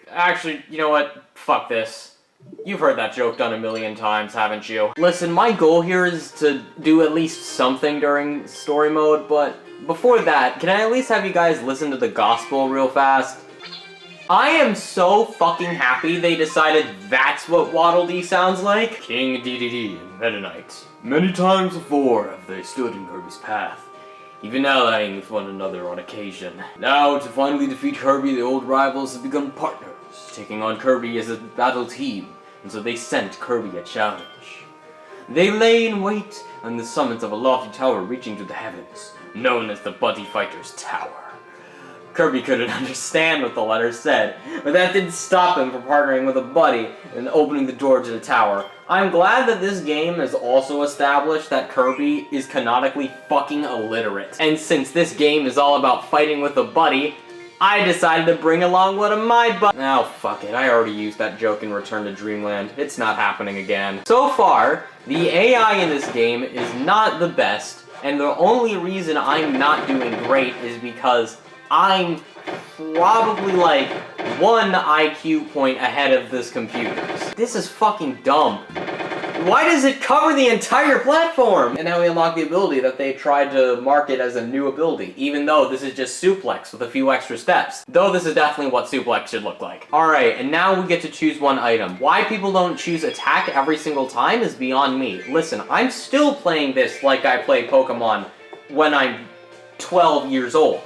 Actually, you know what? Fuck this. You've heard that joke done a million times, haven't you? Listen, my goal here is to do at least something during story mode, but before that, can I at least have you guys listen to the gospel real fast? I am so fucking happy they decided that's what Waddle Dee sounds like. King Dedede and Meta Knight. Many times before have they stood in Kirby's path, even allying with one another on occasion. Now, to finally defeat Kirby, the old rivals have become partners, taking on Kirby as a battle team, and so they sent Kirby a challenge. They lay in wait on the summit of a lofty tower reaching to the heavens, known as the Kirby Fighters Tower. Kirby couldn't understand what the letters said, but that didn't stop him from partnering with a buddy and opening the door to the tower. I'm glad that this game has also established that Kirby is canonically fucking illiterate. And since this game is all about fighting with a buddy, I decided to bring along one of my Oh, fuck it. I already used that joke in Return to Dreamland. It's not happening again. So far, the AI in this game is not the best, and the only reason I'm not doing great is because I'm probably like 1 IQ point ahead of this computer. This is fucking dumb. Why does it cover the entire platform? And now we unlock the ability that they tried to market as a new ability, even though this is just Suplex with a few extra steps. Though this is definitely what Suplex should look like. Alright, and now we get to choose one item. Why people don't choose attack every single time is beyond me. Listen, I'm still playing this like I play Pokemon when I'm 12 years old.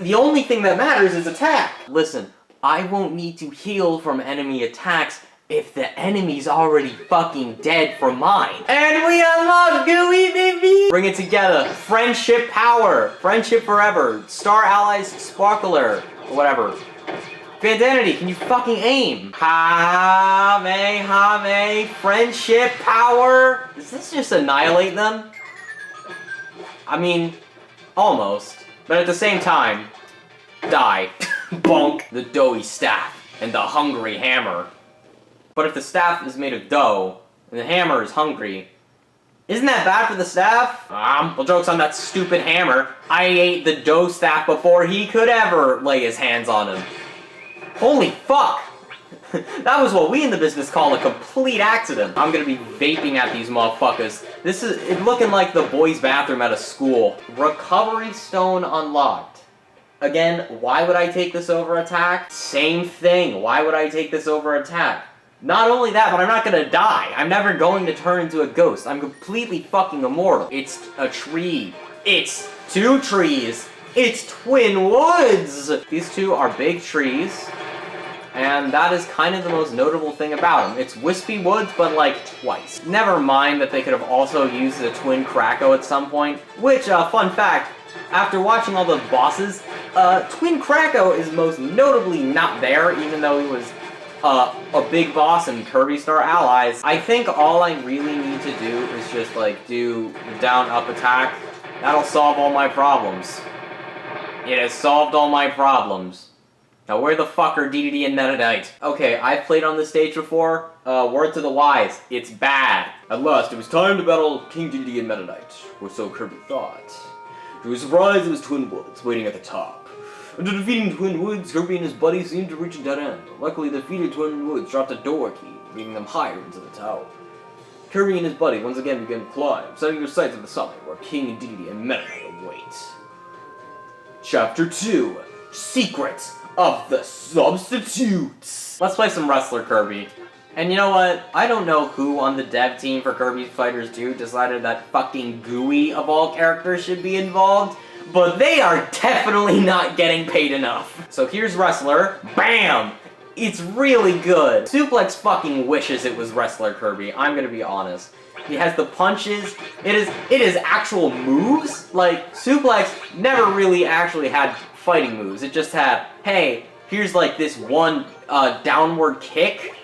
The only thing that matters is attack. Listen, I won't need to heal from enemy attacks if the enemy's already fucking dead from mine. And we unlock Gooey, baby! Bring it together. Friendship power. Friendship forever. Star Allies Sparkler. Or whatever. Vandanity, can you fucking aim? Hame. Friendship power. Does this just annihilate them? I mean, almost. But at the same time, die. Bonk. The doughy staff and the hungry hammer. But if the staff is made of dough, and the hammer is hungry, isn't that bad for the staff? Well, joke's on that stupid hammer. I ate the dough staff before he could ever lay his hands on him. Holy fuck! That was what we in the business call a complete accident. I'm gonna be vaping at these motherfuckers. This is looking like the boys' bathroom at a school. Recovery stone unlocked. Again, why would I take this over attack? Same thing. Why would I take this over attack? Not only that, but I'm not gonna die. I'm never going to turn into a ghost. I'm completely fucking immortal. It's a tree. It's 2 trees. It's Twin Woods! These 2 are big trees. And that is kind of the most notable thing about them. It's Wispy Woods, but like twice. Never mind that they could have also used the Twin Kracko at some point. Which, fun fact, after watching all the bosses, Twin Kracko is most notably not there, even though he was a big boss in Kirby Star Allies. I think all I really need to do is just like do down-up attack. That'll solve all my problems. It has solved all my problems. Now where the fuck are Dedede and Meta Knight? Okay, I've played on this stage before. Word to the wise, it's bad. At last, it was time to battle King Dedede and Meta Knight, or so Kirby thought. To his surprise, it was Twin Woods waiting at the top. After defeating Twin Woods, Kirby and his buddy seemed to reach a dead end. Luckily, the defeated Twin Woods dropped a door key, leading them higher into the tower. Kirby and his buddy once again began to climb, setting their sights at the summit, where King Dedede and Meta Knight await. Chapter 2, Secrets of the Substitutes. Let's play some Wrestler Kirby. And you know what? I don't know who on the dev team for Kirby Fighters 2 decided that fucking Gooey of all characters should be involved, but they are definitely not getting paid enough. So here's Wrestler. Bam! It's really good. Suplex fucking wishes it was Wrestler Kirby, I'm gonna be honest. He has the punches. It is actual moves. Like, Suplex never really actually had fighting moves. It just had, hey, here's like this one downward kick,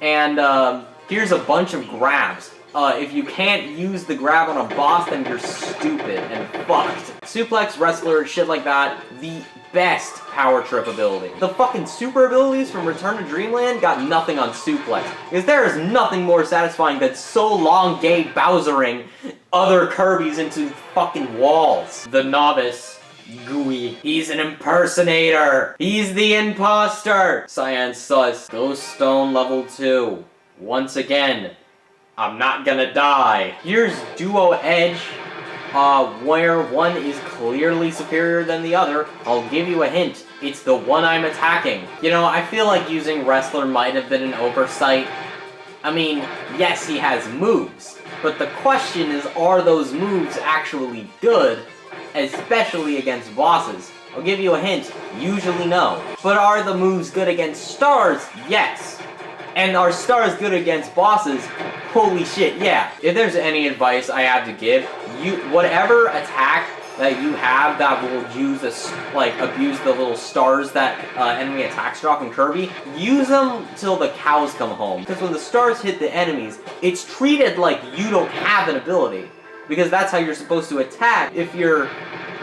and here's a bunch of grabs. If you can't use the grab on a boss, then you're stupid and fucked. Suplex, Wrestler, shit like that, the best power trip ability. The fucking super abilities from Return to Dreamland got nothing on Suplex, because there is nothing more satisfying than so long gay Bowsering other Kirbys into fucking walls. The Novice Gooey. He's an impersonator. He's the imposter. Cyan sus. Ghost Stone level 2. Once again, I'm not gonna die. Here's Duo Edge, where one is clearly superior than the other. I'll give you a hint. It's the one I'm attacking. You know, I feel like using Wrestler might have been an oversight. I mean, yes, he has moves, but the question is, are those moves actually good, especially against bosses? I'll give you a hint, usually no. But are the moves good against stars? Yes. And are stars good against bosses? Holy shit, yeah. If there's any advice I have to give, whatever attack that you have that will use abuse the little stars that enemy attacks drop in Kirby, use them till the cows come home. Because when the stars hit the enemies, it's treated like you don't have an ability. Because that's how you're supposed to attack if you're,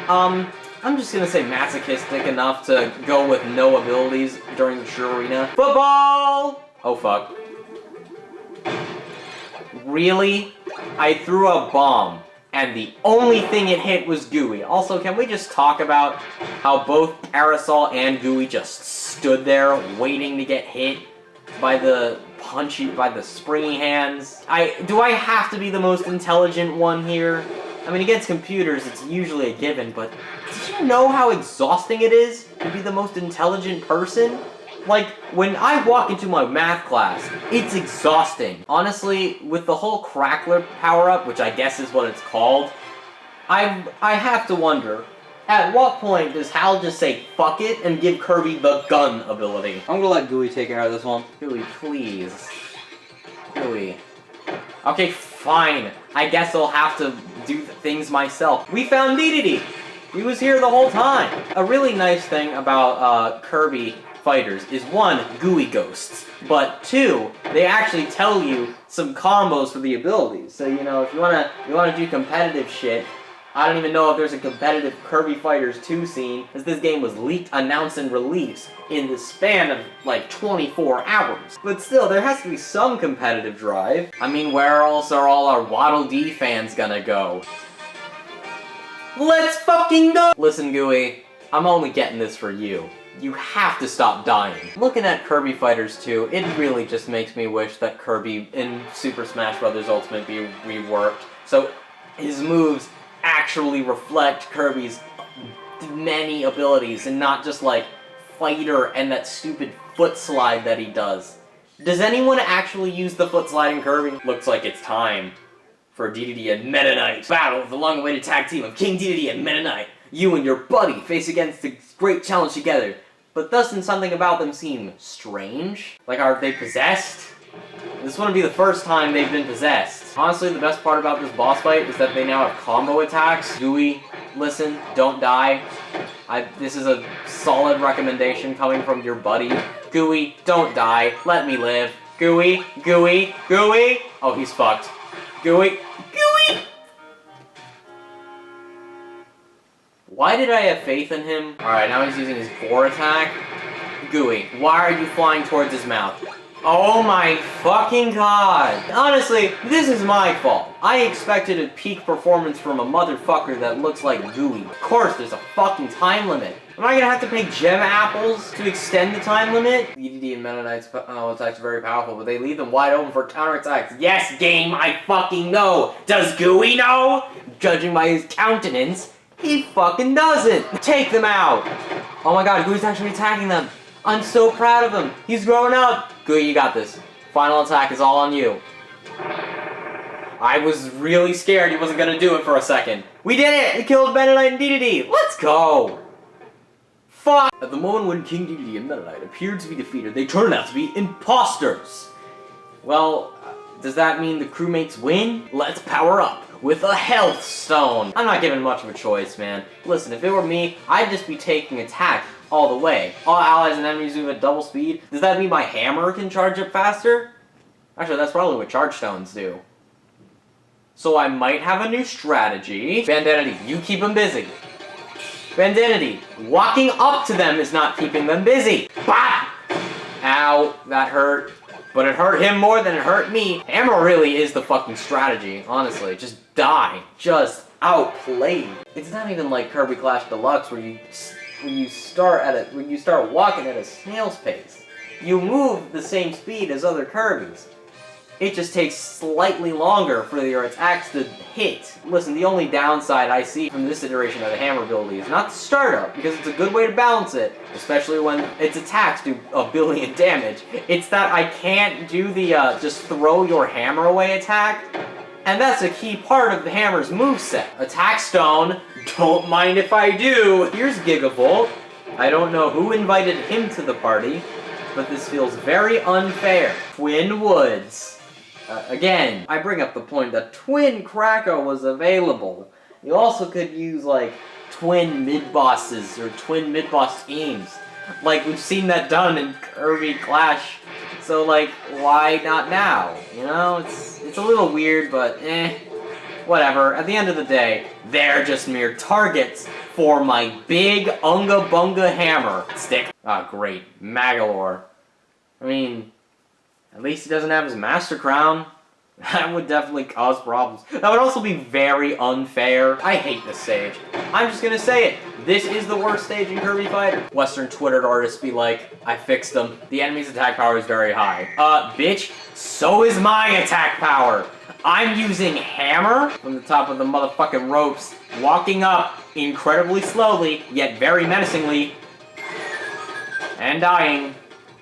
I'm just gonna say masochistic enough to go with no abilities during the true arena. Football! Oh fuck. Really? I threw a bomb, and the only thing it hit was Gooey. Also, can we just talk about how both Parasol and Gooey just stood there waiting to get hit by the springy hands? Do I have to be the most intelligent one here? I mean, against computers, it's usually a given, but did you know how exhausting it is to be the most intelligent person? Like, when I walk into my math class, it's exhausting. Honestly, with the whole Crackler power-up, which I guess is what it's called, I have to wonder, at what point does Hal just say fuck it and give Kirby the gun ability? I'm gonna let Gooey take care of this one. Gooey, please. Gooey. Okay, fine. I guess I'll have to do things myself. We found Dedede! He was here the whole time! A really nice thing about Kirby Fighters is 1, Gooey ghosts, but 2, they actually tell you some combos for the abilities. So, you know, if you wanna do competitive shit, I don't even know if there's a competitive Kirby Fighters 2 scene, as this game was leaked, announced, and released in the span of, like, 24 hours. But still, there has to be some competitive drive. I mean, where else are all our Waddle Dee fans gonna go? Let's fucking go! Listen, Gooey, I'm only getting this for you. You have to stop dying. Looking at Kirby Fighters 2, it really just makes me wish that Kirby in Super Smash Bros. Ultimate be reworked, so his moves actually reflect Kirby's many abilities, and not just like Fighter and that stupid foot slide that he does. Does anyone actually use the foot slide in Kirby? Looks like it's time for Dedede and Meta Knight. Battle of the long-awaited tag team of King Dedede and Meta Knight. You and your buddy face against a great challenge together. But doesn't something about them seem strange? Like, are they possessed? This wouldn't be the first time they've been possessed. Honestly, the best part about this boss fight is that they now have combo attacks. Gooey, listen, don't die. This is a solid recommendation coming from your buddy. Gooey, don't die. Let me live. Gooey, Gooey, Gooey! Oh, he's fucked. Gooey, Gooey! Why did I have faith in him? Alright, now he's using his 4 attack. Gooey, why are you flying towards his mouth? Oh my fucking god! Honestly, this is my fault. I expected a peak performance from a motherfucker that looks like Gooey. Of course, there's a fucking time limit. Am I gonna have to pay gem apples to extend the time limit? Dedede and Meta Knight's attacks are very powerful, but they leave them wide open for counterattacks. Yes, game, I fucking know! Does Gooey know? Judging by his countenance, he fucking doesn't! Take them out! Oh my god, Gooey's actually attacking them! I'm so proud of him! He's growing up! Gooey, you got this. Final attack is all on you. I was really scared he wasn't gonna do it for a second. We did it! We killed Meta Knight and Dedede! Let's go! Fuck! At the moment when King Dedede and Meta Knight appeared to be defeated, they turned out to be imposters! Well, does that mean the crewmates win? Let's power up with a health stone! I'm not giving much of a choice, man. Listen, if it were me, I'd just be taking attack all the way. All allies and enemies move at double speed. Does that mean my hammer can charge up faster? Actually, that's probably what charge stones do. So I might have a new strategy. Bandanity, you keep them busy. Bandanity, walking up to them is not keeping them busy. Bah! Ow, that hurt. But it hurt him more than it hurt me. Hammer really is the fucking strategy, honestly. Just die. Just outplayed. It's not even like Kirby Clash Deluxe where you start walking at a snail's pace. You move the same speed as other Kirbys. It just takes slightly longer for your attacks to hit. Listen, the only downside I see from this iteration of the hammer ability is not the startup, because it's a good way to balance it, especially when its attacks do a billion damage. It's that I can't do the just throw your hammer away attack, and that's a key part of the hammer's moveset. Attack Stone, don't mind if I do. Here's Gigavolt. I don't know who invited him to the party, but this feels very unfair. Twin Woods. Again, I bring up the point that Twin Krako was available. You also could use, like, twin mid-bosses or twin mid-boss schemes. Like, we've seen that done in Kirby Clash. So, like, why not now? You know, it's a little weird, but whatever. At the end of the day, they're just mere targets for my big Unga Bunga hammer stick. Ah, great. Magolor. I mean, at least he doesn't have his Master Crown. That would definitely cause problems. That would also be very unfair. I hate this stage. I'm just gonna say it. This is the worst stage in Kirby Fighters. Western Twittered artists be like, I fixed them. The enemy's attack power is very high. Bitch, so is my attack power. I'm using hammer from the top of the motherfucking ropes, walking up incredibly slowly, yet very menacingly, and dying.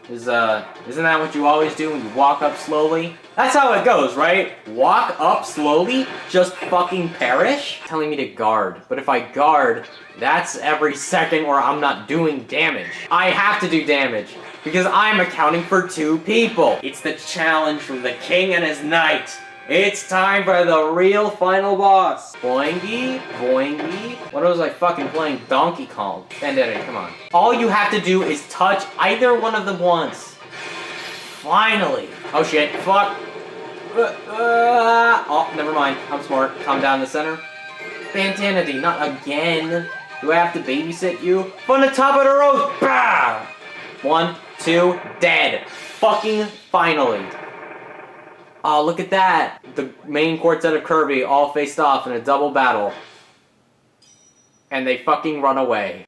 Isn't that what you always do when you walk up slowly? That's how it goes, right? Walk up slowly, just fucking perish? Telling me to guard. But if I guard, that's every second where I'm not doing damage. I have to do damage, because I'm accounting for 2 people. It's the challenge from the king and his knight. It's time for the real final boss. Boingy, boingy. What was I fucking playing? Donkey Kong. Bandana, come on. All you have to do is touch either one of them once. Finally. Oh shit, fuck. Oh, never mind. I'm smart. Calm down in the center. Bandanity, not again. Do I have to babysit you? From the top of the road. Bah! 1, 2, dead. Fucking finally. Oh, look at that! The main quartet of Kirby all faced off in a double battle. And they fucking run away.